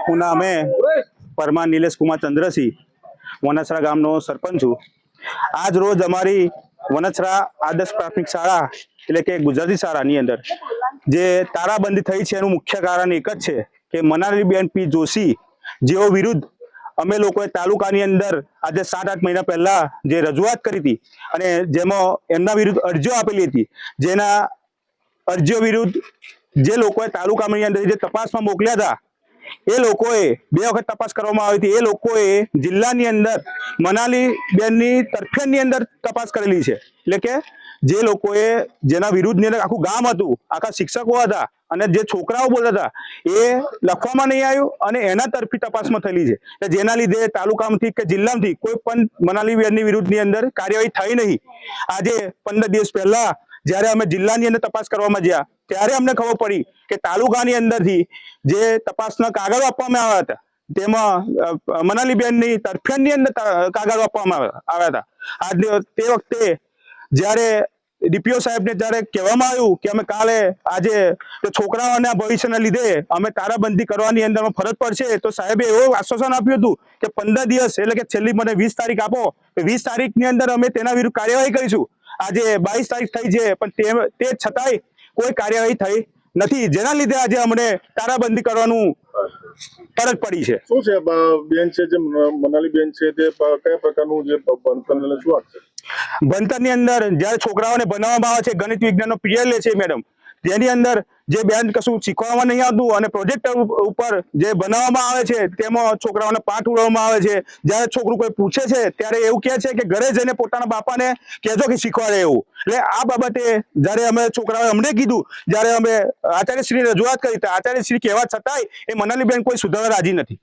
હું નામે પરમાર નિલેશ કુમાર ચંદ્રસિંહ વનસરા ગામનો સરપંચ છું। આજ રોજ અમારી વનસરા આદર્શ પ્રાથમિક શાળા એટલે કે ગુજરાતી શાળાની અંદર જે તારાબંધી થઈ છે એનું મુખ્ય કારણ એક જ છે કે મનાલીબેન પી જોશી જેઓ વિરુદ્ધ અમે લોકોએ તાલુકાની અંદર આજે 7-8 મહિના પહેલા જે રજૂઆત કરી હતી અને જેમાં એમના વિરુદ્ધ અરજીઓ આપેલી હતી, જેના અરજીઓ વિરુદ્ધ જે લોકોએ તાલુકાની અંદર જે તપાસમાં મોકલ્યા હતા એ લોકોએ 2 વખત તપાસ કરવામાં આવી હતી। એ લોકોએ જિલ્લાની અંદર મનાલીબેનની તરફેણની અંદર તપાસ કરેલી છે, એટલે કે જે લોકોએ જેના વિરુદ્ધની અંદર આખું ગામ હતું, આખા શિક્ષકો હતા અને જે છોકરાઓ બોલતા હતા એ લખવામાં નહીં આવ્યું અને એના તરફી તપાસમાં થયેલી છે, જેના લીધે તાલુકામાંથી કે જિલ્લામાંથી કોઈ પણ મનાલીબેનની વિરુદ્ધની અંદર કાર્યવાહી થઈ નહીં। આજે 15 દિવસ પહેલા જ્યારે અમે જિલ્લાની અંદર તપાસ કરવામાં ગયા ત્યારે અમને ખબર પડી કે તાલુકાની અંદરથી જે તપાસના કાગળો આપવામાં આવ્યા હતા તેમાં મનાલીબેનની તરફેણની અંદર કાગળો આપવામાં આવ્યા હતા। આજ તે વખતે જ્યારે ડીપીઓ સાહેબને જ્યારે કહેવામાં આવ્યું કે અમે કાલે આજે છોકરાઓના ભવિષ્યના લીધે અમે તારાબંધી કરવાની અંદર ફરજ પડશે, તો સાહેબે એવું આશ્વાસન આપ્યું હતું કે 15 દિવસ એટલે કે છેલ્લી મને 20 તારીખ આપો, 20 તારીખની અંદર અમે તેના વિરુદ્ધ કાર્યવાહી કરીશું। આજે 22 તારીખ થઈ છે પણ તે છતાંય કોઈ કાર્યવાહી થઈ નથી, જેના લીધે આજે અમને તારાબંધી કરવાનું ફરજ પડી છે। શું છે બેન છે જે મનાલીબેન છે તે કયા પ્રકારનું જે ભણતરને શું આપશે? ભણતરની અંદર જ્યારે છોકરાઓને ભણાવવામાં આવે છે ગણિત વિજ્ઞાનનો પીરિયડ લે છે મેડમ, જેની અંદર જે બેન કશું શીખવામાં નહીં આવતું અને પ્રોજેક્ટ ઉપર જે બનાવવામાં આવે છે તેમાં છોકરાઓને પાઠ ઉડાવવામાં આવે છે। જ્યારે છોકરું કોઈ પૂછે છે ત્યારે એવું કહે છે કે ઘરે જઈને પોતાના બાપાને કહેજો કે શીખવાડે એવું। એટલે આ બાબતે જ્યારે અમે છોકરાઓએ અમને કીધું, જ્યારે અમે આચાર્યશ્રીને રજૂઆત કરી તો આચાર્યશ્રી કહેવા છતાંય એ મનાલીબેન કોઈ સુધારવા રાજી નથી।